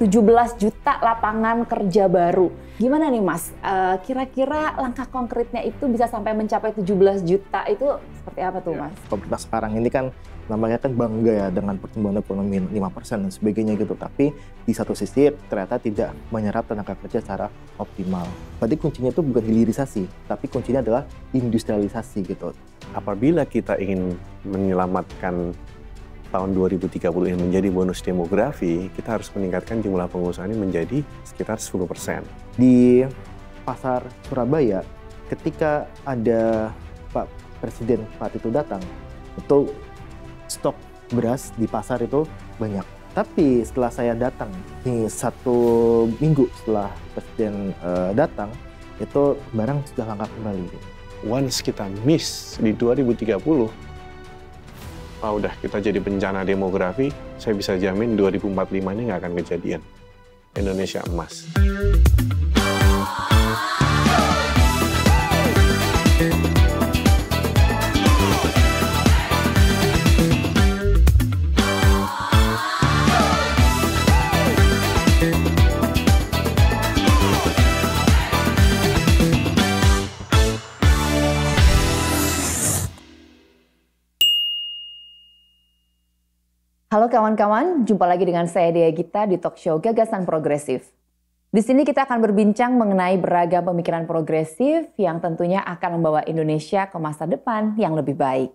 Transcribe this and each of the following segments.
17 juta lapangan kerja baru. Gimana nih Mas, kira-kira langkah konkretnya itu bisa sampai mencapai 17 juta itu seperti apa tuh Mas? Pemerintah sekarang ini kan namanya kan bangga ya dengan pertumbuhan ekonomi 5% dan sebagainya gitu. Tapi di satu sisi ternyata tidak menyerap tenaga kerja secara optimal. Berarti kuncinya itu bukan hilirisasi, tapi kuncinya adalah industrialisasi gitu. Apabila kita ingin menyelamatkan tahun 2030 ini menjadi bonus demografi, kita harus meningkatkan jumlah pengusaha ini menjadi sekitar 10%. Di pasar Surabaya, ketika ada Pak Presiden saat itu datang, itu stok beras di pasar itu banyak. Tapi setelah saya datang, nih 1 minggu setelah Presiden datang, itu barang sudah langka kembali. Once kita miss di 2030, udah kita jadi bencana demografi, saya bisa jamin 2045 ini nggak akan kejadian. Indonesia emas. Halo kawan-kawan, jumpa lagi dengan saya Dea Gita di talk show Gagasan Progresif. Di sini kita akan berbincang mengenai beragam pemikiran progresif yang tentunya akan membawa Indonesia ke masa depan yang lebih baik.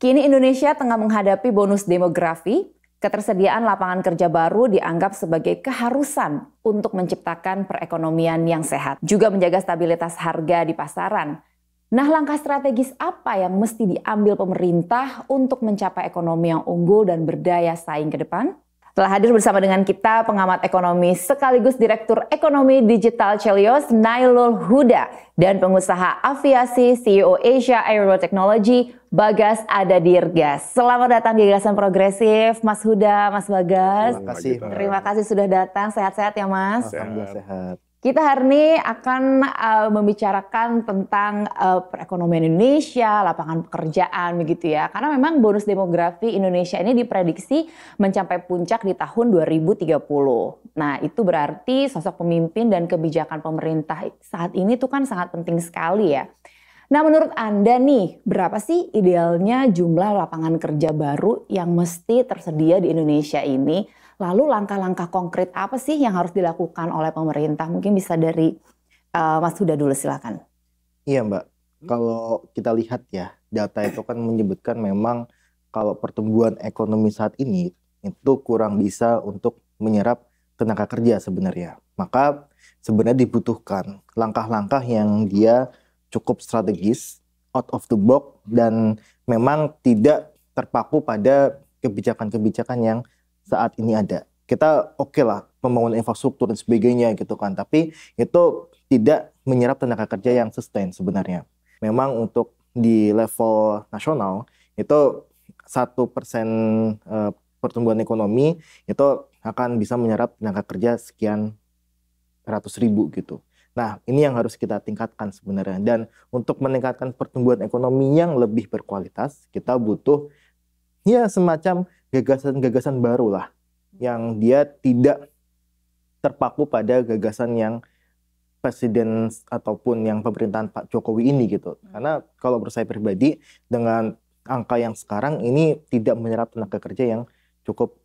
Kini Indonesia tengah menghadapi bonus demografi, ketersediaan lapangan kerja baru dianggap sebagai keharusan untuk menciptakan perekonomian yang sehat, juga menjaga stabilitas harga di pasaran. Nah, langkah strategis apa yang mesti diambil pemerintah untuk mencapai ekonomi yang unggul dan berdaya saing ke depan? Telah hadir bersama dengan kita pengamat ekonomi sekaligus Direktur Ekonomi Digital Celios, Nailul Huda, dan pengusaha aviasi CEO Asia Aero Technology, Bagas Adadirgas. Selamat datang di Gagasan Progresif, Mas Huda, Mas Bagas. Terima kasih. Terima kasih sudah datang, sehat-sehat ya Mas? Alhamdulillah sehat. Kita hari ini akan membicarakan tentang perekonomian Indonesia, lapangan pekerjaan begitu ya. Karena memang bonus demografi Indonesia ini diprediksi mencapai puncak di tahun 2030. Nah, itu berarti sosok pemimpin dan kebijakan pemerintah saat ini tuh kan sangat penting sekali ya. Nah, menurut Anda nih, berapa sih idealnya jumlah lapangan kerja baru yang mesti tersedia di Indonesia ini? Lalu langkah-langkah konkret apa sih yang harus dilakukan oleh pemerintah? Mungkin bisa dari Mas Huda dulu, silakan. Iya Mbak, kalau kita lihat ya, data itu kan menyebutkan memang kalau pertumbuhan ekonomi saat ini itu kurang bisa untuk menyerap tenaga kerja sebenarnya. Maka sebenarnya dibutuhkan langkah-langkah yang dia cukup strategis, out of the box, dan memang tidak terpaku pada kebijakan-kebijakan yang saat ini ada. Kita oke lah pembangunan infrastruktur dan sebagainya gitu kan, tapi itu tidak menyerap tenaga kerja yang sustain sebenarnya. Memang untuk di level nasional itu 1% pertumbuhan ekonomi itu akan bisa menyerap tenaga kerja sekian ratus ribu gitu. Nah, ini yang harus kita tingkatkan sebenarnya. Dan untuk meningkatkan pertumbuhan ekonomi yang lebih berkualitas, kita butuh ya semacam gagasan-gagasan baru lah, yang dia tidak terpaku pada gagasan yang presiden ataupun yang pemerintahan Pak Jokowi ini gitu. Karena kalau menurut saya pribadi, dengan angka yang sekarang ini tidak menyerap tenaga kerja yang cukup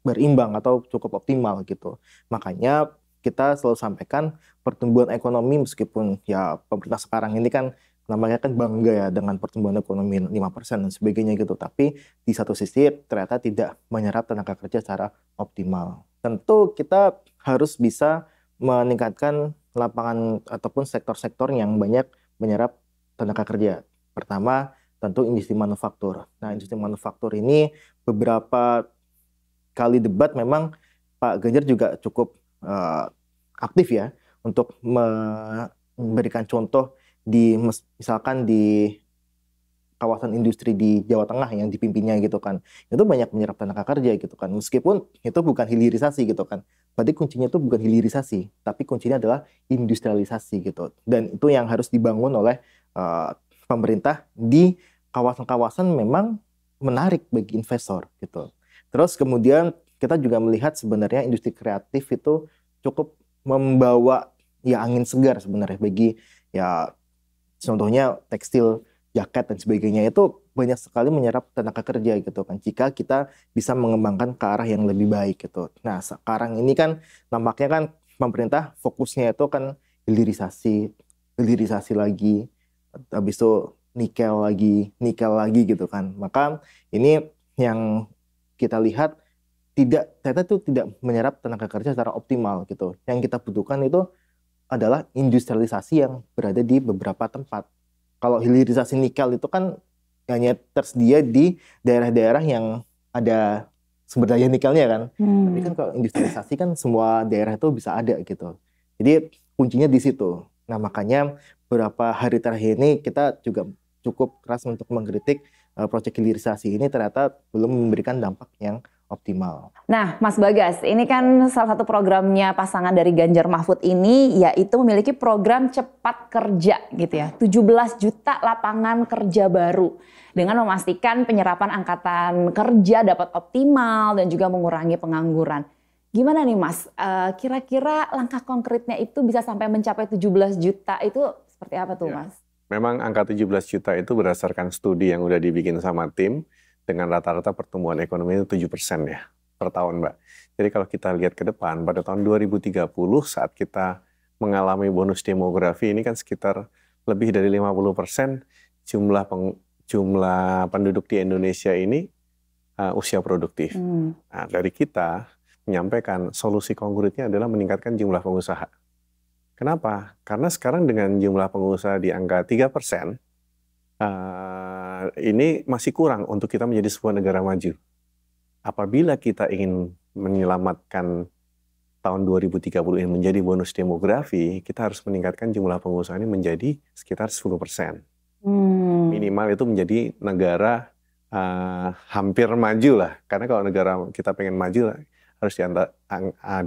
berimbang atau cukup optimal gitu. Makanya kita selalu sampaikan pertumbuhan ekonomi, meskipun ya pemerintah sekarang ini kan namanya kan bangga ya dengan pertumbuhan ekonomi 5% dan sebagainya gitu. Tapi di satu sisi ternyata tidak menyerap tenaga kerja secara optimal. Tentu kita harus bisa meningkatkan lapangan ataupun sektor-sektor yang banyak menyerap tenaga kerja. Pertama, tentu industri manufaktur. Nah, industri manufaktur ini beberapa kali debat memang Pak Ganjar juga cukup aktif ya untuk memberikan contoh di misalkan di kawasan industri di Jawa Tengah yang dipimpinnya gitu kan, itu banyak menyerap tenaga kerja gitu kan, meskipun itu bukan hilirisasi gitu kan. Berarti kuncinya itu bukan hilirisasi, tapi kuncinya adalah industrialisasi gitu, dan itu yang harus dibangun oleh pemerintah di kawasan-kawasan memang menarik bagi investor gitu. Terus kemudian kita juga melihat sebenarnya industri kreatif itu cukup membawa ya angin segar sebenarnya bagi ya contohnya tekstil, jaket dan sebagainya itu banyak sekali menyerap tenaga kerja gitu kan jika kita bisa mengembangkan ke arah yang lebih baik gitu. Nah, sekarang ini kan nampaknya kan pemerintah fokusnya itu kan hilirisasi lagi, habis itu nikel lagi gitu kan. Maka ini yang kita lihat ternyata itu tidak menyerap tenaga kerja secara optimal gitu. Yang kita butuhkan itu adalah industrialisasi yang berada di beberapa tempat. Kalau hilirisasi nikel itu kan hanya tersedia di daerah-daerah yang ada sumber daya nikelnya kan. Tapi kan kalau industrialisasi kan semua daerah itu bisa ada gitu. Jadi kuncinya di situ. Nah, makanya beberapa hari terakhir ini kita juga cukup keras untuk mengkritik proyek hilirisasi ini ternyata belum memberikan dampak yang optimal. Nah, Mas Bagas, ini kan salah satu programnya pasangan dari Ganjar Mahfud ini yaitu memiliki program cepat kerja gitu ya. 17 juta lapangan kerja baru dengan memastikan penyerapan angkatan kerja dapat optimal dan juga mengurangi pengangguran. Gimana nih Mas, kira-kira langkah konkretnya itu bisa sampai mencapai 17 juta itu seperti apa tuh Mas? Memang angka 17 juta itu berdasarkan studi yang udah dibikin sama tim. Dengan rata-rata pertumbuhan ekonomi itu 7% ya per tahun, Mbak. Jadi kalau kita lihat ke depan, pada tahun 2030 saat kita mengalami bonus demografi ini kan sekitar lebih dari 50% jumlah penduduk di Indonesia ini usia produktif. Nah, dari kita menyampaikan solusi konkretnya adalah meningkatkan jumlah pengusaha. Kenapa? Karena sekarang dengan jumlah pengusaha di angka 3%, ini masih kurang untuk kita menjadi sebuah negara maju. Apabila kita ingin menyelamatkan tahun 2030 ini menjadi bonus demografi, kita harus meningkatkan jumlah pengusaha ini menjadi sekitar 10%. Minimal itu menjadi negara hampir maju lah. Karena kalau negara kita pengen maju harus di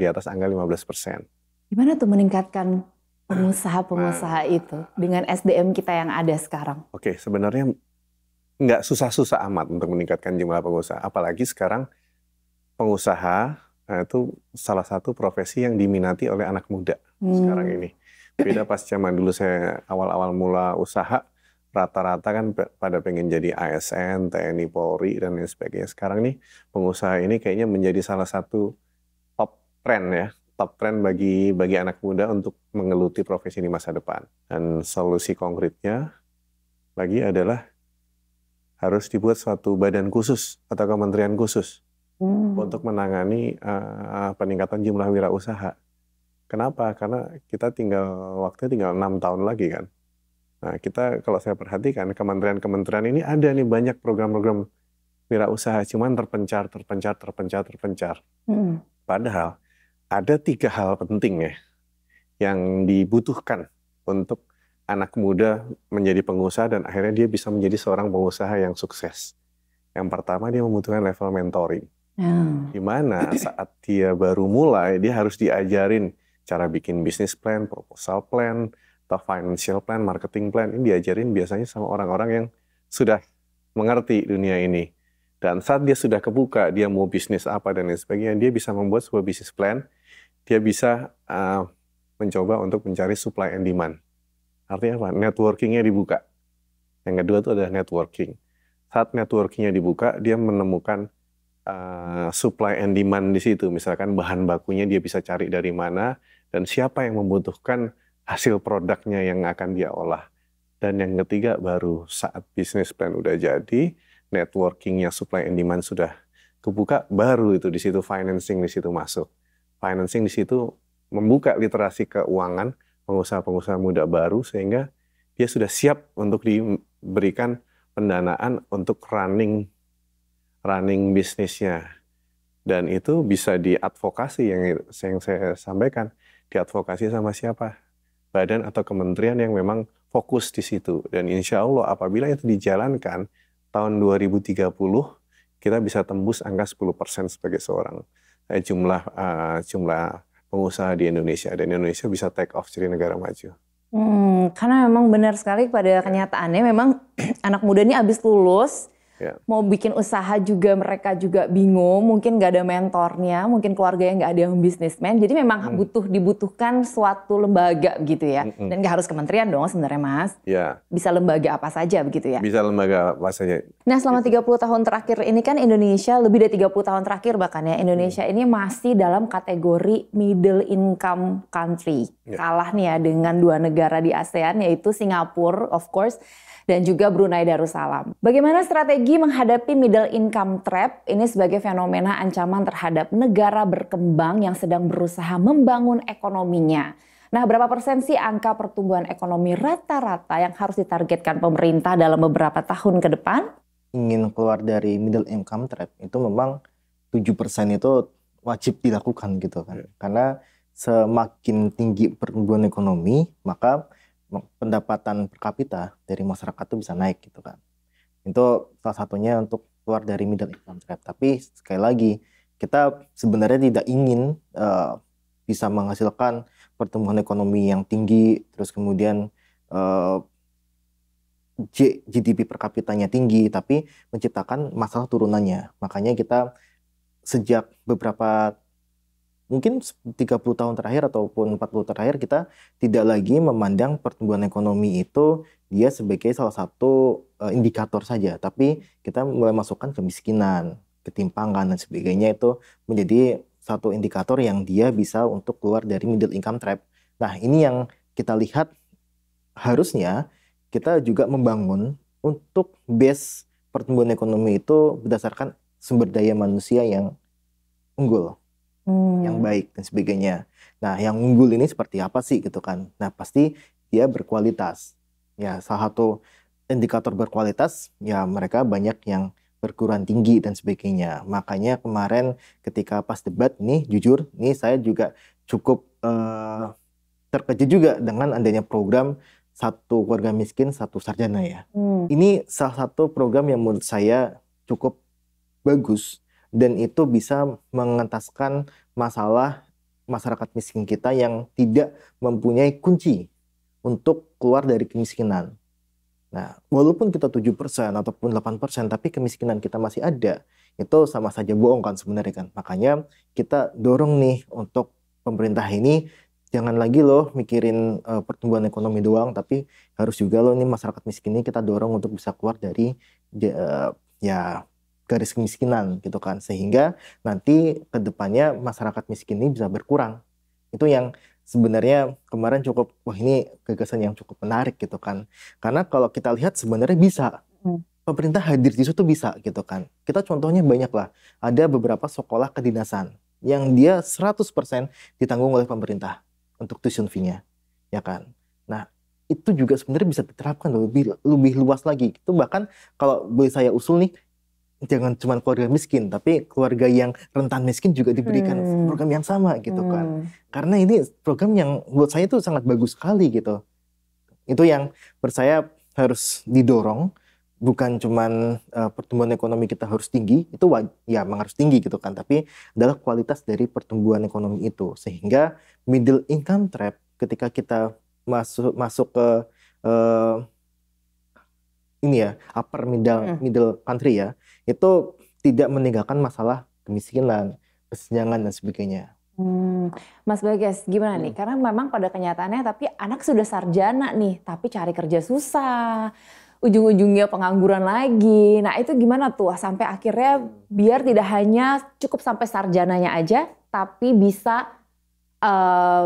atas angka 15%. Gimana tuh meningkatkan pengusaha-pengusaha itu dengan SDM kita yang ada sekarang? Oke, sebenarnya nggak susah-susah amat untuk meningkatkan jumlah pengusaha. Apalagi sekarang pengusaha itu salah satu profesi yang diminati oleh anak muda sekarang ini. Beda pas zaman dulu saya awal-awal mula usaha, rata-rata kan pada pengen jadi ASN, TNI, Polri, dan lain sebagainya. Sekarang nih pengusaha ini kayaknya menjadi salah satu top trend ya. Top trend bagi anak muda untuk menggeluti profesi di masa depan. Dan solusi konkretnya lagi adalah harus dibuat suatu badan khusus atau kementerian khusus untuk menangani peningkatan jumlah wirausaha. Kenapa? Karena kita waktunya tinggal 6 tahun lagi kan. Nah, kita kalau saya perhatikan kementerian-kementerian ini ada nih banyak program-program wirausaha, cuman terpencar. Padahal ada 3 hal penting ya yang dibutuhkan untuk anak muda menjadi pengusaha dan akhirnya dia bisa menjadi seorang pengusaha yang sukses. Yang pertama, dia membutuhkan level mentoring. Di mana saat dia baru mulai, dia harus diajarin cara bikin business plan, proposal plan, atau financial plan, marketing plan. Ini diajarin biasanya sama orang-orang yang sudah mengerti dunia ini. Dan saat dia sudah kebuka, dia mau bisnis apa dan lain sebagainya, dia bisa membuat sebuah business plan. Dia bisa mencoba untuk mencari supply and demand. Artinya apa? Networking-nya dibuka. Yang kedua itu adalah networking. Saat networking-nya dibuka, dia menemukan supply and demand di situ. Misalkan bahan bakunya dia bisa cari dari mana, dan siapa yang membutuhkan hasil produknya yang akan dia olah. Dan yang ketiga baru saat business plan udah jadi, networking-nya supply and demand sudah kebuka, baru itu di situ financing di situ masuk. Financing di situ membuka literasi keuangan pengusaha-pengusaha muda baru sehingga dia sudah siap untuk diberikan pendanaan untuk running bisnisnya. Dan itu bisa diadvokasi yang saya sampaikan, diadvokasi sama siapa? Badan atau kementerian yang memang fokus di situ. Dan insya Allah apabila itu dijalankan tahun 2030 kita bisa tembus angka 10% sebagai seorang jumlah pengusaha di Indonesia, dan Indonesia bisa take off jadi negara maju. Karena memang benar sekali pada kenyataannya memang anak muda ini habis lulus Ya. Mau bikin usaha juga mereka juga bingung, mungkin nggak ada mentornya, mungkin keluarganya nggak ada yang bisnismen. Jadi memang dibutuhkan suatu lembaga gitu ya. Dan nggak harus kementerian dong sebenarnya Mas. Ya. Bisa lembaga apa saja begitu ya. Bisa lembaga apa saja. Nah selama 30 tahun terakhir ini kan Indonesia, lebih dari 30 tahun terakhir bahkan ya, Indonesia ini masih dalam kategori middle income country. Kalah nih ya dengan 2 negara di ASEAN yaitu Singapura of course, dan juga Brunei Darussalam. Bagaimana strategi menghadapi middle income trap ini sebagai fenomena ancaman terhadap negara berkembang yang sedang berusaha membangun ekonominya? Nah, berapa persen sih angka pertumbuhan ekonomi rata-rata yang harus ditargetkan pemerintah dalam beberapa tahun ke depan? Ingin keluar dari middle income trap itu memang 7% itu wajib dilakukan gitu kan. Karena semakin tinggi pertumbuhan ekonomi, maka pendapatan per kapita dari masyarakat itu bisa naik gitu kan. Itu salah satunya untuk keluar dari middle income trap. Tapi sekali lagi, kita sebenarnya tidak ingin bisa menghasilkan pertumbuhan ekonomi yang tinggi, terus kemudian GDP per kapitanya tinggi, tapi menciptakan masalah turunannya. Makanya kita sejak beberapa mungkin 30 tahun terakhir ataupun 40 terakhir kita tidak lagi memandang pertumbuhan ekonomi itu dia sebagai salah satu indikator saja, tapi kita mulai masukkan kemiskinan, ketimpangan dan sebagainya itu menjadi satu indikator yang dia bisa untuk keluar dari middle income trap. Nah, ini yang kita lihat harusnya kita juga membangun untuk base pertumbuhan ekonomi itu berdasarkan sumber daya manusia yang unggul. Yang baik dan sebagainya. Nah, yang unggul ini seperti apa sih gitu kan? Nah, pasti dia berkualitas. Ya, salah satu indikator berkualitas ya mereka banyak yang perguruan tinggi dan sebagainya. Makanya kemarin ketika pas debat nih, jujur nih saya juga cukup terkejut juga dengan adanya program satu keluarga miskin satu sarjana ya. Ini salah satu program yang menurut saya cukup bagus. Dan itu bisa mengentaskan masalah masyarakat miskin kita yang tidak mempunyai kunci untuk keluar dari kemiskinan. Nah, walaupun kita 7% ataupun 8%, tapi kemiskinan kita masih ada, itu sama saja bohong kan sebenarnya kan. Makanya kita dorong nih untuk pemerintah ini, jangan lagi loh mikirin pertumbuhan ekonomi doang, tapi harus juga loh nih masyarakat miskin ini kita dorong untuk bisa keluar dari garis kemiskinan gitu kan, sehingga nanti kedepannya masyarakat miskin ini bisa berkurang. Itu yang sebenarnya kemarin cukup, wah ini gagasan yang cukup menarik gitu kan, karena kalau kita lihat sebenarnya bisa pemerintah hadir di situ bisa gitu kan. Kita contohnya banyak lah, ada beberapa sekolah kedinasan yang dia 100% ditanggung oleh pemerintah untuk tuition fee-nya, ya kan. Nah, itu juga sebenarnya bisa diterapkan lebih luas lagi. Itu bahkan kalau boleh saya usul nih, jangan cuma keluarga miskin, tapi keluarga yang rentan miskin juga diberikan program yang sama gitu kan. Karena ini program yang menurut saya itu sangat bagus sekali gitu. Itu yang menurut saya harus didorong, bukan cuma pertumbuhan ekonomi kita harus tinggi, itu ya memang harus tinggi gitu kan, tapi adalah kualitas dari pertumbuhan ekonomi itu. Sehingga middle income trap ketika kita masuk ke upper middle country ya, itu tidak meninggalkan masalah kemiskinan, kesenjangan dan sebagainya. Mas Bagas, gimana nih? Karena memang pada kenyataannya tapi anak sudah sarjana nih, tapi cari kerja susah, ujung-ujungnya pengangguran lagi. Nah itu gimana tuh sampai akhirnya biar tidak hanya cukup sampai sarjananya aja, tapi bisa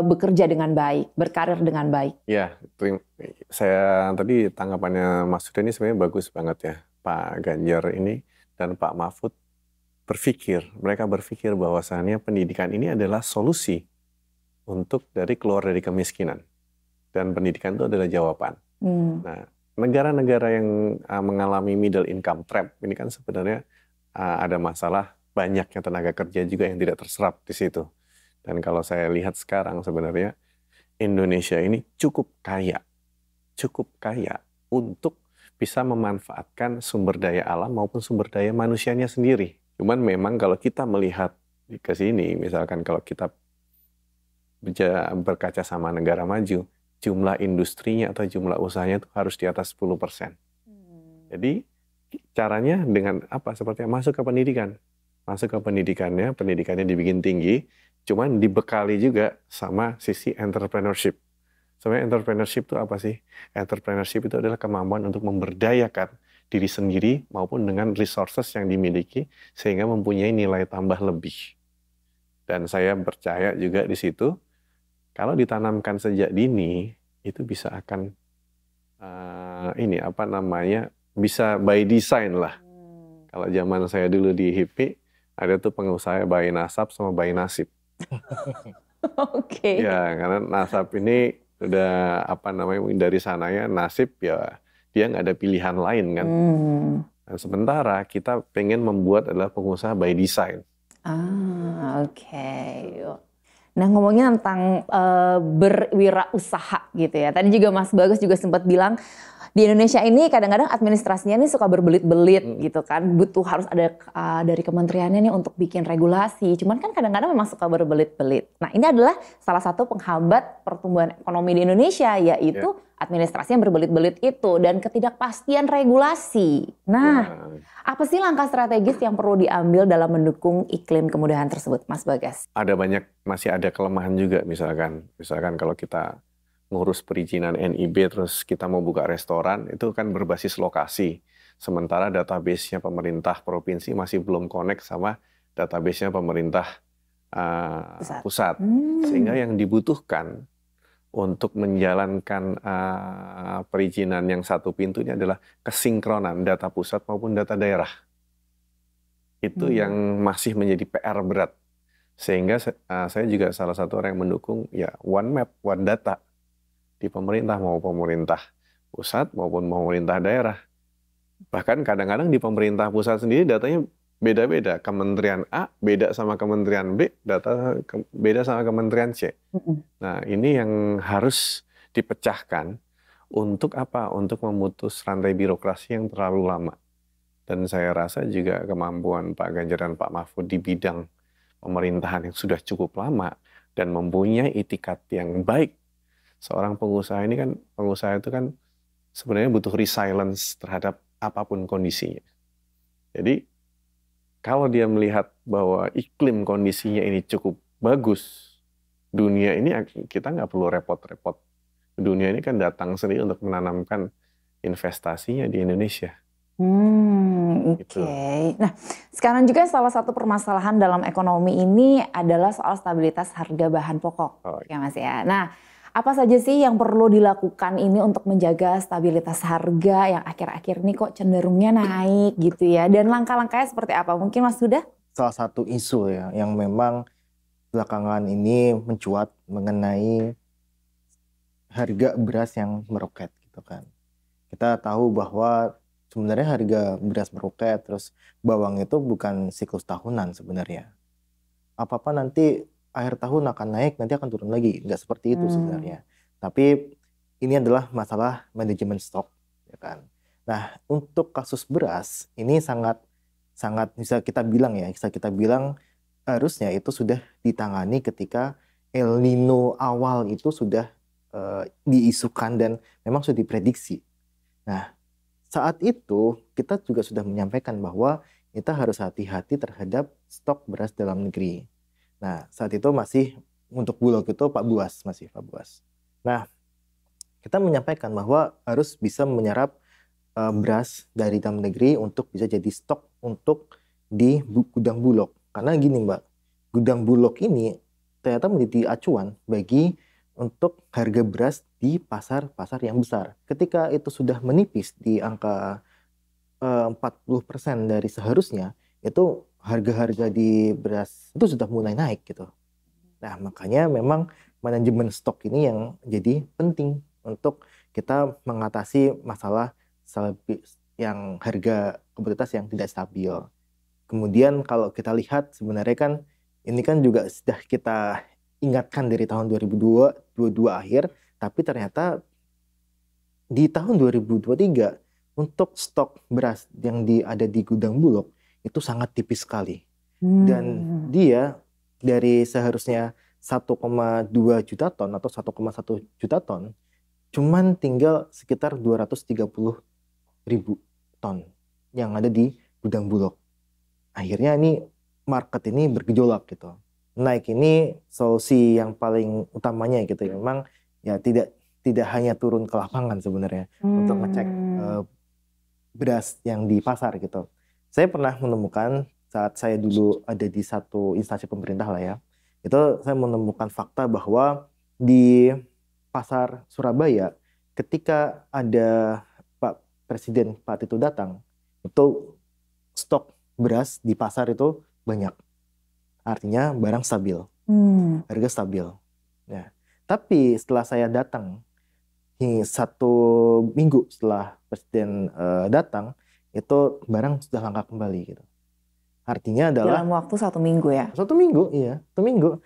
bekerja dengan baik, berkarir dengan baik. Ya, saya tadi tanggapannya Mas Surya ini sebenarnya bagus banget ya. Pak Ganjar ini dan Pak Mahfud mereka berpikir bahwasannya pendidikan ini adalah solusi untuk keluar dari kemiskinan. Dan pendidikan itu adalah jawaban. Nah, negara-negara yang mengalami middle income trap ini kan sebenarnya ada masalah banyaknya tenaga kerja juga yang tidak terserap di situ. Dan kalau saya lihat sekarang sebenarnya Indonesia ini cukup kaya untuk bisa memanfaatkan sumber daya alam maupun sumber daya manusianya sendiri. Cuman memang kalau kita melihat ke sini, misalkan kalau kita berkaca sama negara maju, jumlah industrinya atau jumlah usahanya itu harus di atas 10%. Jadi Caranya dengan apa? Seperti masuk ke pendidikan. Masuk ke pendidikannya dibikin tinggi, cuman dibekali juga sama sisi entrepreneurship. Sebenarnya entrepreneurship itu apa sih? Entrepreneurship itu adalah kemampuan untuk memberdayakan diri sendiri maupun dengan resources yang dimiliki sehingga mempunyai nilai tambah lebih. Dan saya percaya juga di situ, kalau ditanamkan sejak dini, itu bisa akan bisa by design lah. Kalau zaman saya dulu di HIPMI, ada tuh pengusaha bayi nasab sama bayi nasib. Oke. Ya, karena nasab ini udah dari sananya nasib ya dia nggak ada pilihan lain kan. Dan sementara kita pengen membuat adalah pengusaha by design. Oke. Nah, ngomongin tentang berwirausaha gitu ya. Tadi juga Mas Bagus juga sempat bilang di Indonesia ini kadang-kadang administrasinya nih suka berbelit-belit gitu kan. Butuh harus ada dari kementeriannya nih untuk bikin regulasi. Cuman kan kadang-kadang memang suka berbelit-belit. Nah, ini adalah salah satu penghambat pertumbuhan ekonomi di Indonesia, yaitu administrasi yang berbelit-belit itu dan ketidakpastian regulasi. Nah, apa sih langkah strategis yang perlu diambil dalam mendukung iklim kemudahan tersebut, Mas Bagas? Masih ada kelemahan juga, misalkan kalau kita ngurus perizinan NIB terus kita mau buka restoran, itu kan berbasis lokasi. Sementara database-nya pemerintah provinsi masih belum connect sama database-nya pemerintah pusat. Sehingga yang dibutuhkan untuk menjalankan perizinan yang satu pintu ini adalah kesinkronan data pusat maupun data daerah. Itu yang masih menjadi PR berat. Sehingga saya juga salah satu orang yang mendukung ya one map, one data di pemerintah, mau pemerintah pusat maupun pemerintah daerah. Bahkan kadang-kadang di pemerintah pusat sendiri datanya beda-beda. Kementerian A beda sama kementerian B, data beda sama kementerian C. Nah, ini yang harus dipecahkan untuk apa? Untuk memutus rantai birokrasi yang terlalu lama. Dan saya rasa juga kemampuan Pak Ganjar dan Pak Mahfud di bidang pemerintahan yang sudah cukup lama dan mempunyai itikat yang baik. Seorang pengusaha itu kan sebenarnya butuh resilience terhadap apapun kondisinya. Jadi kalau dia melihat bahwa iklim kondisinya ini cukup bagus, dunia ini kita nggak perlu repot-repot. Dunia ini kan datang sendiri untuk menanamkan investasinya di Indonesia. Oke. Nah, sekarang juga salah satu permasalahan dalam ekonomi ini adalah soal stabilitas harga bahan pokok, ya Mas ya. Nah, apa saja sih yang perlu dilakukan ini untuk menjaga stabilitas harga yang akhir-akhir ini kok cenderungnya naik gitu ya? Dan langkah-langkahnya seperti apa? Mungkin Mas Huda? Salah satu isu ya yang memang belakangan ini mencuat mengenai harga beras yang meroket gitu kan. Kita tahu bahwa sebenarnya harga beras meroket, terus bawang itu bukan siklus tahunan sebenarnya. Apa-apa nanti akhir tahun akan naik, nanti akan turun lagi. Nggak seperti itu sebenarnya. Tapi ini adalah masalah manajemen stok, ya kan. Nah, untuk kasus beras ini sangat bisa kita bilang harusnya itu sudah ditangani ketika El Nino awal itu sudah diisukan dan memang sudah diprediksi. Nah, saat itu kita juga sudah menyampaikan bahwa kita harus hati-hati terhadap stok beras dalam negeri. Nah, saat itu masih untuk Bulog itu Pak Buas. Nah, kita menyampaikan bahwa harus bisa menyerap beras dari dalam negeri untuk bisa jadi stok untuk di gudang Bulog. Karena gini Mbak, gudang Bulog ini ternyata menjadi acuan bagi untuk harga beras di pasar-pasar yang besar. Ketika itu sudah menipis di angka 40% dari seharusnya, itu harga-harga di beras itu sudah mulai naik gitu. Nah, makanya memang manajemen stok ini yang jadi penting untuk kita mengatasi masalah yang harga komoditas yang tidak stabil. Kemudian kalau kita lihat sebenarnya kan ini kan juga sudah kita ingatkan dari tahun 2022 akhir, tapi ternyata di tahun 2023 untuk stok beras yang ada di gudang Bulog itu sangat tipis sekali. Dan dia dari seharusnya 1,2 juta ton atau 1,1 juta ton, cuman tinggal sekitar 230.000 ton. yang ada di gudang Bulog. Akhirnya ini market ini bergejolak gitu. Naik ini solusi yang paling utamanya gitu ya. Memang ya tidak hanya turun ke lapangan sebenarnya untuk ngecek beras yang di pasar gitu. Saya pernah menemukan saat saya dulu ada di satu instansi pemerintah lah ya. Itu saya menemukan fakta bahwa di pasar Surabaya ketika ada Pak Presiden Pak Tito datang, itu stok beras di pasar itu banyak. Artinya barang stabil, harga stabil. Nah, tapi setelah saya datang, 1 minggu setelah Presiden datang, itu barang sudah langka kembali gitu. Artinya adalah dalam waktu 1 minggu ya. 1 minggu, iya, 1 minggu.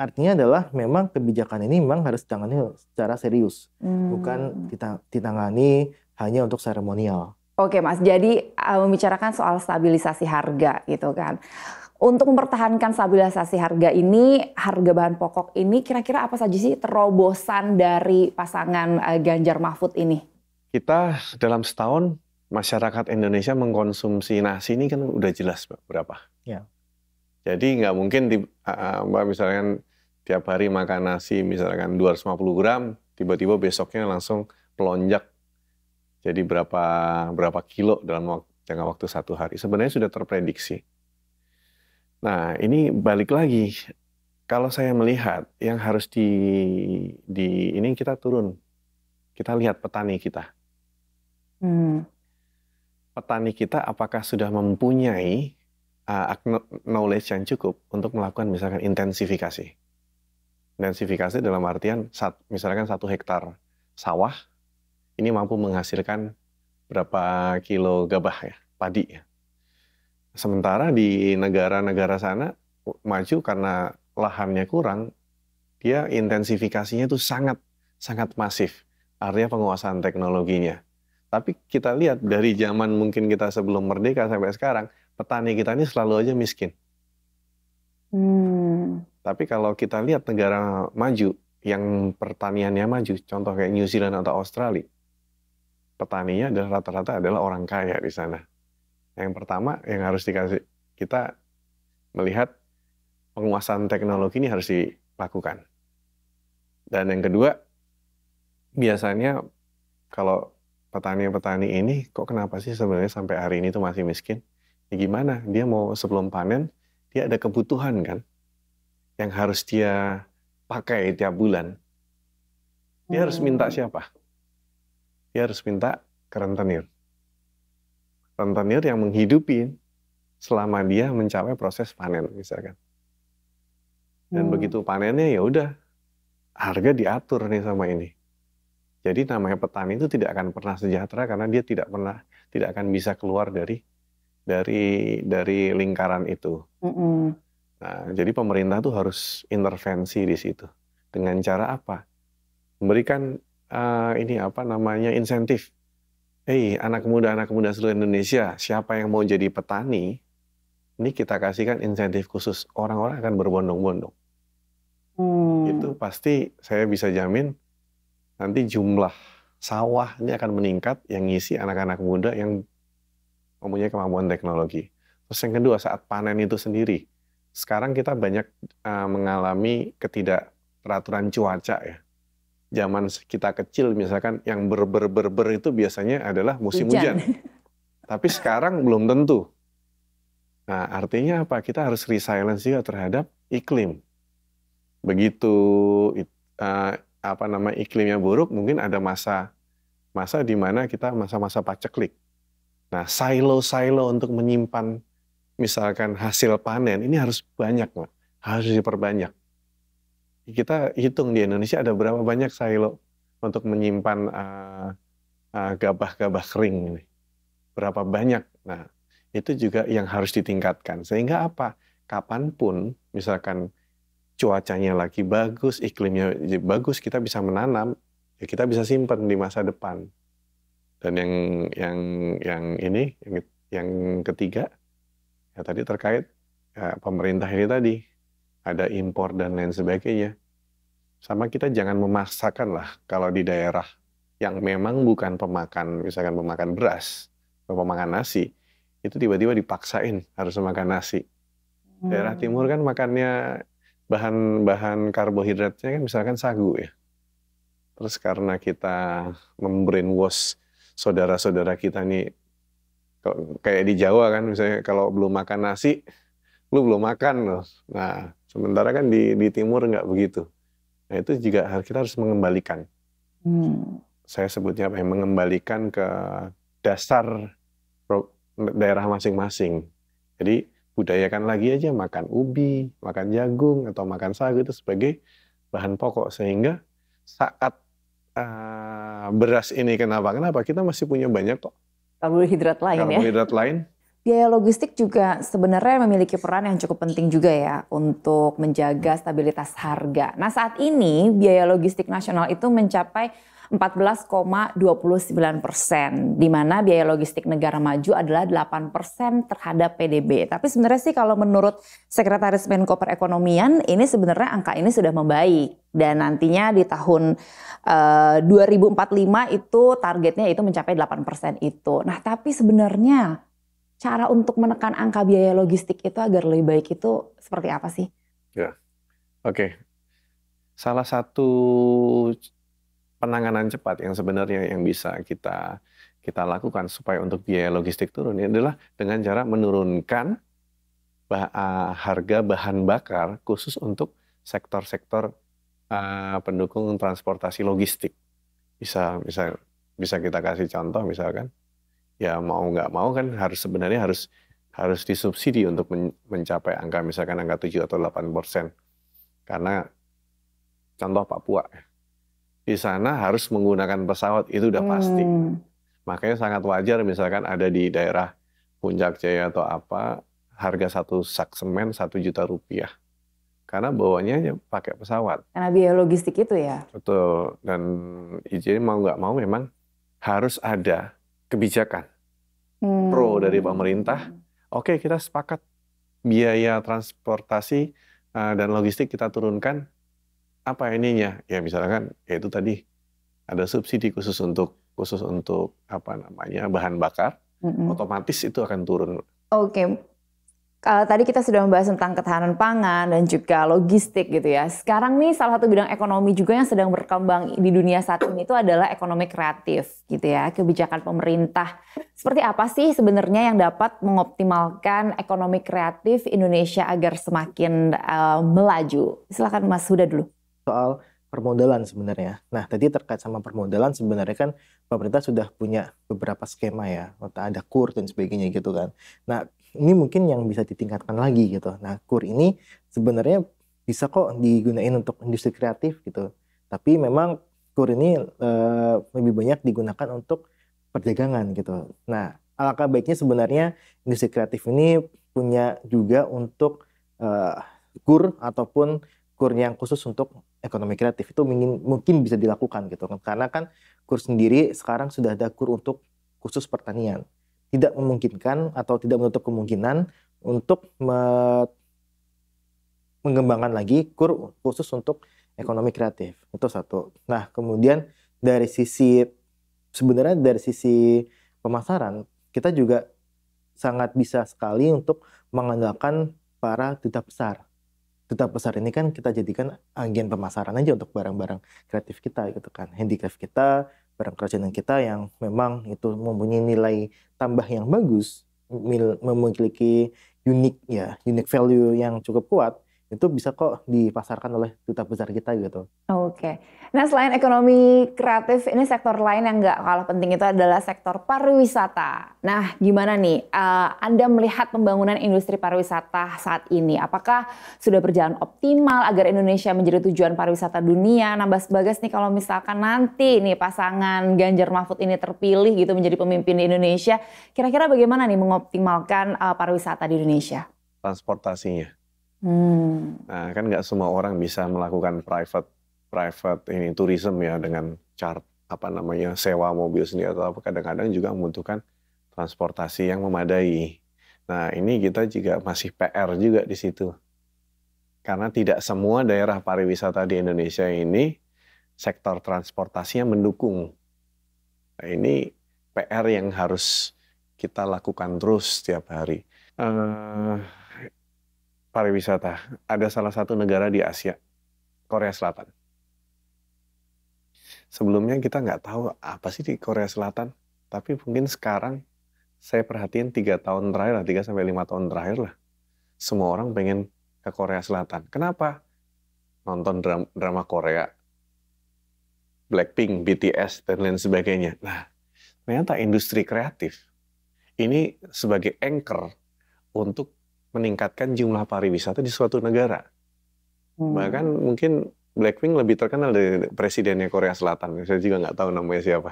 Artinya adalah memang kebijakan ini memang harus ditangani secara serius, bukan ditangani hanya untuk seremonial. Oke Mas, jadi membicarakan soal stabilisasi harga gitu kan. Untuk mempertahankan stabilisasi harga ini, harga bahan pokok ini kira-kira apa saja sih terobosan dari pasangan Ganjar Mahfud ini? Kita dalam setahun masyarakat Indonesia mengkonsumsi nasi ini kan udah jelas Mbak, berapa. Ya. Jadi nggak mungkin Mbak misalkan tiap hari makan nasi misalkan 250 gram, tiba-tiba besoknya langsung melonjak jadi berapa kilo dalam jangka waktu 1 hari. Sebenarnya sudah terprediksi. Nah, ini balik lagi. Kalau saya melihat yang harus ini kita turun. Kita lihat petani kita. Petani kita apakah sudah mempunyai knowledge yang cukup untuk melakukan misalkan intensifikasi. Intensifikasi dalam artian misalkan 1 hektar sawah ini mampu menghasilkan berapa kilo gabah ya, padi ya. Sementara di negara-negara sana maju karena lahannya kurang, dia intensifikasinya itu sangat masif. Artinya penguasaan teknologinya. Tapi kita lihat dari zaman mungkin kita sebelum merdeka sampai sekarang, petani kita ini selalu aja miskin. Tapi kalau kita lihat negara maju yang pertaniannya maju, contoh kayak New Zealand atau Australia, petaninya adalah rata-rata adalah orang kaya di sana. Yang pertama yang harus kita melihat penguasaan teknologi ini harus dilakukan. Dan yang kedua, biasanya kalau petani-petani ini kok kenapa sih sebenarnya sampai hari ini tuh masih miskin? Ya gimana? Dia mau sebelum panen, dia ada kebutuhan kan yang harus dia pakai tiap bulan. Dia harus minta siapa? Dia harus minta ke rentenir. Rentenir yang menghidupi selama dia mencapai proses panen misalkan. Dan begitu panennya ya udah harga diatur nih sama ini. Jadi namanya petani itu tidak akan pernah sejahtera karena dia tidak akan bisa keluar dari lingkaran itu. Nah, jadi pemerintah tuh harus intervensi di situ. Dengan cara apa? Memberikan insentif. Anak muda seluruh Indonesia, siapa yang mau jadi petani, ini kita kasihkan insentif khusus. Orang-orang akan berbondong-bondong. Itu pasti saya bisa jamin nanti jumlah sawah ini akan meningkat yang ngisi anak-anak muda yang mempunyai kemampuan teknologi. Terus yang kedua, saat panen itu sendiri, sekarang kita banyak mengalami ketidakteraturan cuaca ya. Zaman kita kecil misalkan yang ber itu biasanya adalah musim hujan. Tapi sekarang belum tentu. Nah, artinya apa? Kita harus resilience juga terhadap iklim. Begitu iklimnya buruk, mungkin ada masa di mana kita masa-masa paceklik. Nah, silo-silo untuk menyimpan misalkan hasil panen ini harus banyak, Pak. Harus diperbanyak. Kita hitung di Indonesia ada berapa banyak silo untuk menyimpan gabah-gabah kering ini. Berapa banyak. Nah, itu juga yang harus ditingkatkan. Sehingga apa? Kapanpun misalkan cuacanya lagi bagus, iklimnya bagus, kita bisa menanam, ya kita bisa simpan di masa depan. Dan yang ketiga, ya tadi terkait pemerintah ini tadi, ada impor dan lain sebagainya. Sama kita jangan memaksakan lah kalau di daerah yang memang bukan pemakan, misalkan pemakan beras, Bapak makan nasi, itu tiba-tiba dipaksain harus makan nasi. Daerah timur kan makannya bahan karbohidratnya kan misalkan sagu ya. Terus karena kita membrainwash saudara-saudara kita nih, kayak di Jawa kan misalnya kalau belum makan nasi, lu belum makan loh. Nah, sementara kan di timur nggak begitu. Nah, itu juga kita harus mengembalikan. Saya sebutnya apa ya, mengembalikan ke dasar daerah masing-masing. Jadi budayakan lagi aja makan ubi, makan jagung, atau makan sagu itu sebagai bahan pokok. Sehingga saat beras ini kenapa kita masih punya banyak kok karbohidrat lain. Biaya logistik juga sebenarnya memiliki peran yang cukup penting juga ya untuk menjaga stabilitas harga. Nah, saat ini biaya logistik nasional itu mencapai 14,29%, di mana biaya logistik negara maju adalah 8% terhadap PDB. Tapi sebenarnya sih kalau menurut Sekretaris Menko Perekonomian, ini sebenarnya angka ini sudah membaik. Dan nantinya di tahun 2045 itu targetnya itu mencapai 8% itu. Nah, tapi sebenarnya cara untuk menekan angka biaya logistik itu agar lebih baik itu seperti apa sih? Ya, oke. Salah satu penanganan cepat yang sebenarnya yang bisa kita lakukan supaya untuk biaya logistik turun ini adalah dengan cara menurunkan harga bahan bakar khusus untuk sektor-sektor pendukung transportasi logistik. Bisa kita kasih contoh misalkan. Ya mau nggak mau kan sebenarnya harus disubsidi untuk mencapai angka misalkan angka 7 atau 8%. Karena contoh Papua, di sana harus menggunakan pesawat itu udah pasti. Makanya sangat wajar misalkan ada di daerah Puncak Jaya atau apa, harga satu sak semen 1 juta rupiah. Karena bawanya pakai pesawat. Karena biaya logistik itu ya? Betul. Dan jadi mau nggak mau memang harus ada kebijakan pro dari pemerintah. Oke, kita sepakat biaya transportasi dan logistik kita turunkan. Apa ininya? Ya misalkan ya itu tadi ada subsidi khusus untuk bahan bakar, otomatis itu akan turun. Oke. Tadi kita sudah membahas tentang ketahanan pangan dan juga logistik gitu ya. Sekarang nih salah satu bidang ekonomi juga yang sedang berkembang di dunia saat ini itu adalah ekonomi kreatif gitu ya. Kebijakan pemerintah. Seperti apa sih sebenarnya yang dapat mengoptimalkan ekonomi kreatif Indonesia agar semakin melaju? Silakan Mas Huda dulu. Soal permodalan sebenarnya. Nah, tadi terkait sama permodalan sebenarnya kan pemerintah sudah punya beberapa skema ya. Ada KUR dan sebagainya gitu kan. Nah, ini mungkin yang bisa ditingkatkan lagi gitu. Nah, KUR ini sebenarnya bisa kok digunain untuk industri kreatif gitu. Tapi memang KUR ini lebih banyak digunakan untuk perdagangan gitu. Nah, alangkah baiknya sebenarnya industri kreatif ini punya juga untuk KUR ataupun KUR yang khusus untuk ekonomi kreatif itu mungkin bisa dilakukan gitu. Karena kan KUR sendiri sekarang sudah ada KUR untuk khusus pertanian. Tidak memungkinkan atau tidak menutup kemungkinan untuk mengembangkan lagi KUR khusus untuk ekonomi kreatif. Itu satu. Nah, kemudian dari sisi pemasaran, kita juga sangat bisa sekali untuk mengandalkan para duta besar. Duta besar ini kan kita jadikan agen pemasaran aja untuk barang-barang kreatif kita gitu kan. Handicraft kita, barang kerajinan kita yang memang itu mempunyai nilai tambah yang bagus, memiliki unique value yang cukup kuat, itu bisa kok dipasarkan oleh duta besar kita gitu. Oke. Nah, selain ekonomi kreatif, ini sektor lain yang nggak kalah penting itu adalah sektor pariwisata. Nah, gimana nih Anda melihat pembangunan industri pariwisata saat ini? Apakah sudah berjalan optimal agar Indonesia menjadi tujuan pariwisata dunia? Nah, Mas Bagas nih kalau misalkan nanti nih pasangan Ganjar Mahfud ini terpilih gitu menjadi pemimpin di Indonesia, kira-kira bagaimana nih mengoptimalkan pariwisata di Indonesia? Transportasinya. Nah, kan nggak semua orang bisa melakukan private tourism ya dengan sewa mobil sendiri atau apa. Kadang-kadang juga membutuhkan transportasi yang memadai. Nah, ini kita juga masih PR juga di situ. Karena tidak semua daerah pariwisata di Indonesia ini sektor transportasinya mendukung. Nah, ini PR yang harus kita lakukan terus setiap hari. Pariwisata. Ada salah satu negara di Asia, Korea Selatan. Sebelumnya kita nggak tahu apa sih di Korea Selatan, tapi mungkin sekarang saya perhatiin 3 tahun terakhir lah, 3-5 tahun terakhir lah, semua orang pengen ke Korea Selatan. Kenapa? Nonton drama Korea, Blackpink, BTS, dan lain sebagainya. Nah, ternyata industri kreatif ini sebagai anchor untuk meningkatkan jumlah pariwisata di suatu negara. Bahkan mungkin Blackpink lebih terkenal dari presidennya Korea Selatan. Saya juga nggak tahu namanya siapa.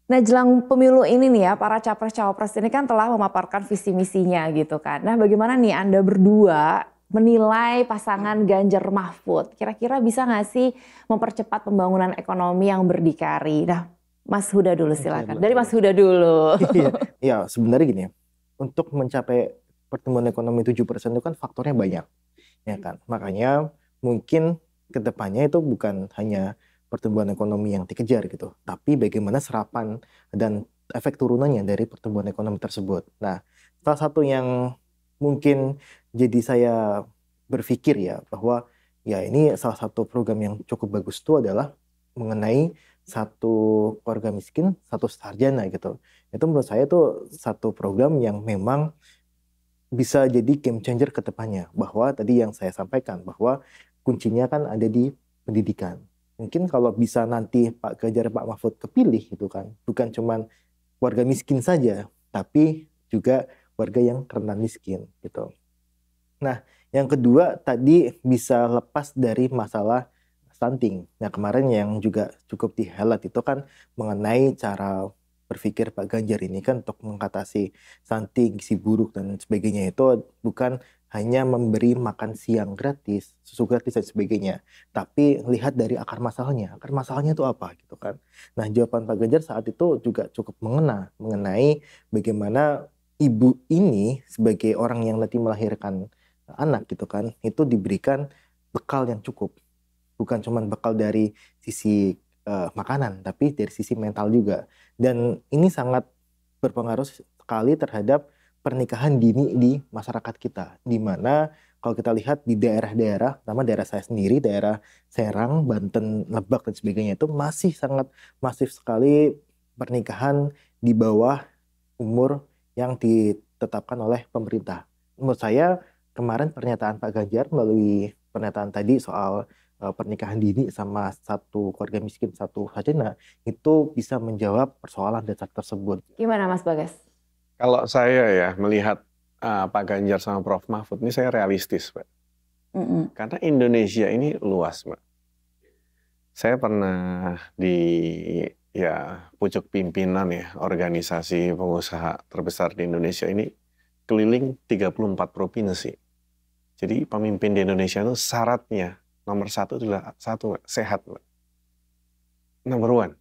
Nah, jelang pemilu ini nih ya, para capres-cawapres ini kan telah memaparkan visi misinya gitu kan. Nah, bagaimana nih Anda berdua menilai pasangan Ganjar Mahfud? Kira-kira bisa nggak sih mempercepat pembangunan ekonomi yang berdikari? Nah, Mas Huda dulu silakan. Dari Mas Huda dulu. Ya, sebenarnya gini ya. Untuk mencapai pertumbuhan ekonomi 7% itu kan faktornya banyak. Ya kan? Makanya mungkin ke depannya itu bukan hanya pertumbuhan ekonomi yang dikejar gitu, tapi bagaimana serapan dan efek turunannya dari pertumbuhan ekonomi tersebut. Nah, salah satu yang mungkin jadi saya berpikir ya bahwa ya ini salah satu program yang cukup bagus itu adalah mengenai satu keluarga miskin, satu sarjana gitu. Itu menurut saya itu satu program yang memang bisa jadi game changer ke depannya. Bahwa tadi yang saya sampaikan bahwa kuncinya kan ada di pendidikan. Mungkin kalau bisa nanti Pak Ganjar, Pak Mahfud kepilih gitu kan, bukan cuman warga miskin saja, tapi juga warga yang rentan miskin gitu. Nah, yang kedua tadi bisa lepas dari masalah stunting. Nah, kemarin yang juga cukup di-highlight itu kan mengenai cara berpikir Pak Ganjar ini kan untuk mengatasi stunting, gizi buruk dan sebagainya itu bukan hanya memberi makan siang gratis, susu gratis dan sebagainya, tapi lihat dari akar masalahnya. Akar masalahnya itu apa gitu kan. Nah, jawaban Pak Ganjar saat itu juga cukup mengena mengenai bagaimana ibu ini sebagai orang yang nanti melahirkan anak gitu kan, itu diberikan bekal yang cukup. Bukan cuma bekal dari sisi makanan, tapi dari sisi mental juga. Dan ini sangat berpengaruh sekali terhadap pernikahan dini di masyarakat kita, di mana kalau kita lihat di daerah-daerah, terutama daerah saya sendiri, daerah Serang, Banten, Lebak dan sebagainya itu masih sangat masif sekali pernikahan di bawah umur yang ditetapkan oleh pemerintah. Menurut saya kemarin pernyataan Pak Ganjar melalui pernyataan tadi soal pernikahan dini sama satu keluarga miskin, satu sarjana, itu bisa menjawab persoalan dasar tersebut. Gimana Mas Bagas? Kalau saya ya melihat Pak Ganjar sama Prof. Mahfud ini saya realistis, Pak. Karena Indonesia ini luas, Pak. Saya pernah di pucuk pimpinan ya organisasi pengusaha terbesar di Indonesia ini keliling 34 provinsi. Jadi pemimpin di Indonesia itu syaratnya nomor satu adalah sehat, Pak. Number one.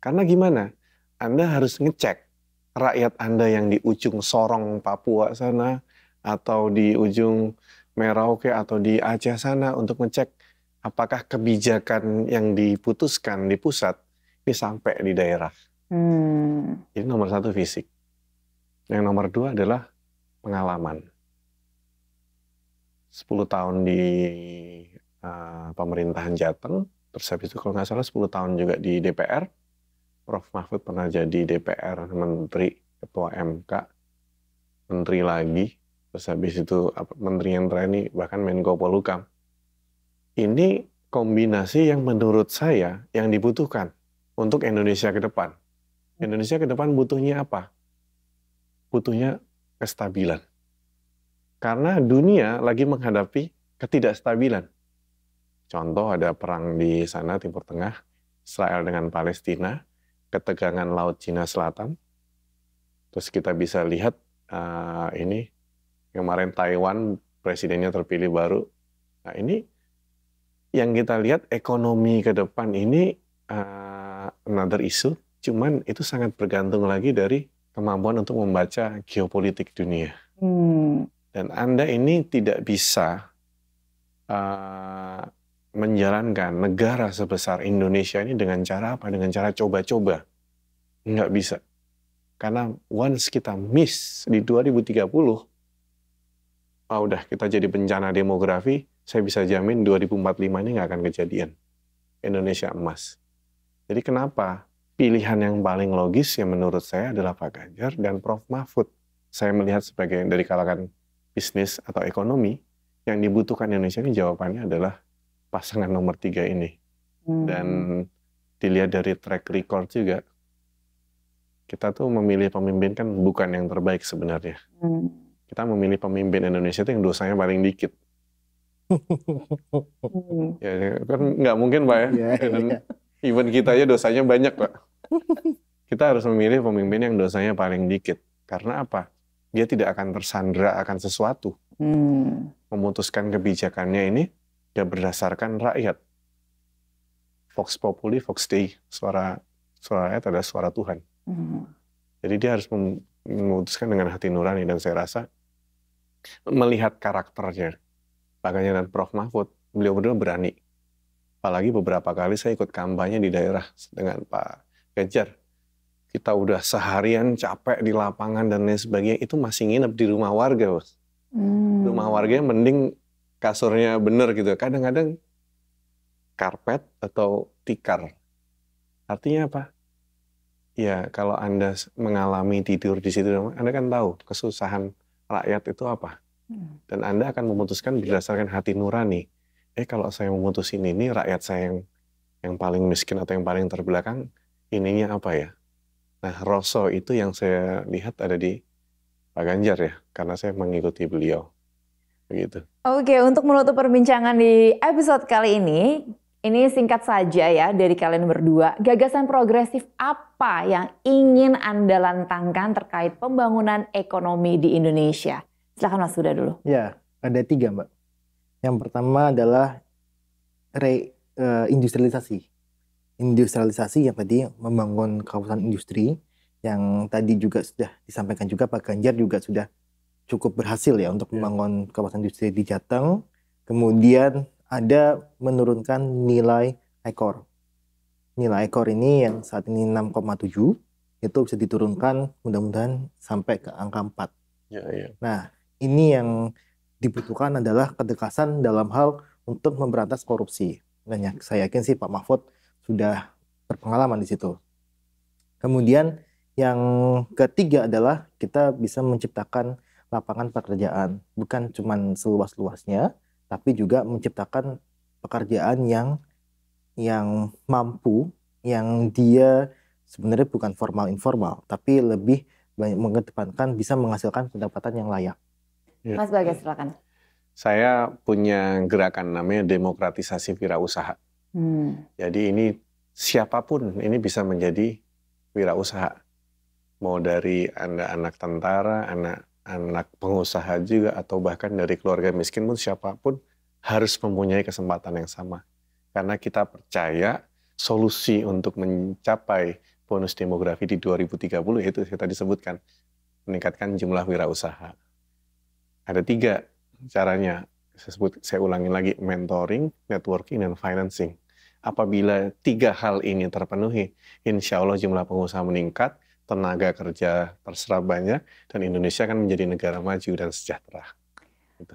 Karena gimana? Anda harus ngecek rakyat Anda yang di ujung Sorong Papua sana atau di ujung Merauke atau di Aceh sana untuk ngecek apakah kebijakan yang diputuskan di pusat ini sampai di daerah. Jadi nomor satu fisik. Yang nomor dua adalah pengalaman. 10 tahun di pemerintahan Jateng, terus habis itu kalau nggak salah 10 tahun juga di DPR. Prof. Mahfud pernah jadi DPR, Menteri, Ketua MK, Menteri lagi, terus habis itu Menteri yang terakhir ini bahkan Menko Polhukam. Ini kombinasi yang menurut saya yang dibutuhkan untuk Indonesia ke depan. Indonesia ke depan butuhnya apa? Butuhnya kestabilan. Karena dunia lagi menghadapi ketidakstabilan. Contoh ada perang di sana Timur Tengah, Israel dengan Palestina, ketegangan Laut Cina Selatan. Terus kita bisa lihat ini kemarin Taiwan presidennya terpilih baru. Nah ini yang kita lihat ekonomi ke depan ini another issue. Cuman itu sangat bergantung lagi dari kemampuan untuk membaca geopolitik dunia. Dan Anda ini tidak bisa menjalankan negara sebesar Indonesia ini dengan cara apa? Dengan cara coba-coba. Nggak bisa. Karena once kita miss di 2030, udah kita jadi bencana demografi, saya bisa jamin 2045 ini nggak akan kejadian. Indonesia emas. Jadi kenapa? Pilihan yang paling logis yang menurut saya adalah Pak Ganjar dan Prof. Mahfud. Saya melihat sebagai dari kalangan bisnis atau ekonomi, yang dibutuhkan Indonesia ini jawabannya adalah pasangan nomor 3 ini. Dan dilihat dari track record juga, kita tuh memilih pemimpin kan bukan yang terbaik sebenarnya. Kita memilih pemimpin Indonesia itu yang dosanya paling dikit. Ya kan nggak mungkin Pak ya. Even kita aja dosanya banyak Pak. Kita harus memilih pemimpin yang dosanya paling dikit. Karena apa? Dia tidak akan tersandra akan sesuatu. Memutuskan kebijakannya ini ya berdasarkan rakyat. Vox populi, vox dei. Suara rakyat adalah suara Tuhan. Jadi dia harus memutuskan dengan hati nurani, dan saya rasa melihat karakternya Pak Ganjar dan Prof. Mahfud, beliau berdua berani. Apalagi beberapa kali saya ikut kampanye di daerah dengan Pak Ganjar. Kita udah seharian capek di lapangan dan lain sebagainya, itu masih nginep di rumah warga, Bos. Rumah warganya mending kasurnya bener gitu. Kadang-kadang karpet atau tikar. Artinya apa? Ya, kalau Anda mengalami tidur di situ, Anda kan tahu kesusahan rakyat itu apa. Dan Anda akan memutuskan berdasarkan hati nurani. Kalau saya memutusin ini, rakyat saya yang paling miskin atau yang paling terbelakang, ininya apa ya? Nah, rasa itu yang saya lihat ada di Pak Ganjar ya, karena saya mengikuti beliau. Begitu. Oke, untuk menutup perbincangan di episode kali ini singkat saja ya dari kalian berdua. Gagasan progresif apa yang ingin Anda lantangkan terkait pembangunan ekonomi di Indonesia? Silakan Mas Huda dulu. Ya, ada 3 Mbak. Yang pertama adalah industrialisasi. Industrialisasi yang tadi membangun kawasan industri, yang tadi juga sudah disampaikan juga Pak Ganjar juga sudah cukup berhasil ya untuk membangun kawasan industri di Jateng. Kemudian ada menurunkan nilai ekor. Nilai ekor ini yang saat ini 6,7 itu bisa diturunkan mudah-mudahan sampai ke angka 4. Nah, ini yang dibutuhkan adalah ketegasan dalam hal untuk memberantas korupsi. Dan saya yakin sih Pak Mahfud sudah berpengalaman di situ. Kemudian yang ketiga adalah kita bisa menciptakan lapangan pekerjaan. Bukan cuma seluas-luasnya, tapi juga menciptakan pekerjaan yang mampu, yang dia sebenarnya bukan formal informal, tapi lebih banyak mengedepankan bisa menghasilkan pendapatan yang layak. Mas Bagas, silakan. Saya punya gerakan namanya demokratisasi wirausaha. Jadi ini siapapun ini bisa menjadi wirausaha. Mau dari anak tentara, anak pengusaha juga, atau bahkan dari keluarga miskin pun siapapun harus mempunyai kesempatan yang sama. Karena kita percaya solusi untuk mencapai bonus demografi di 2030 itu saya tadi sebutkan, meningkatkan jumlah wirausaha. Ada 3 caranya, saya ulangi lagi, mentoring, networking, dan financing. Apabila 3 hal ini terpenuhi, insya Allah jumlah pengusaha meningkat, tenaga kerja terserap banyak, dan Indonesia akan menjadi negara maju dan sejahtera.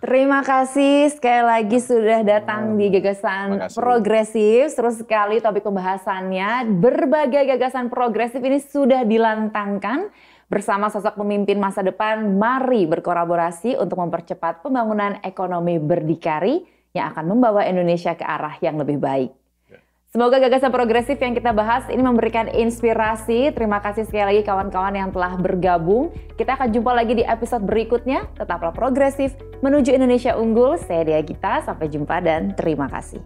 Terima kasih sekali lagi sudah datang di Gagasan Progresif. Seru sekali topik pembahasannya. Berbagai gagasan progresif ini sudah dilantangkan bersama sosok pemimpin masa depan. Mari berkolaborasi untuk mempercepat pembangunan ekonomi berdikari yang akan membawa Indonesia ke arah yang lebih baik. Semoga gagasan progresif yang kita bahas ini memberikan inspirasi. Terima kasih sekali lagi kawan-kawan yang telah bergabung. Kita akan jumpa lagi di episode berikutnya. Tetaplah progresif menuju Indonesia unggul. Saya Dea Gita, sampai jumpa dan terima kasih.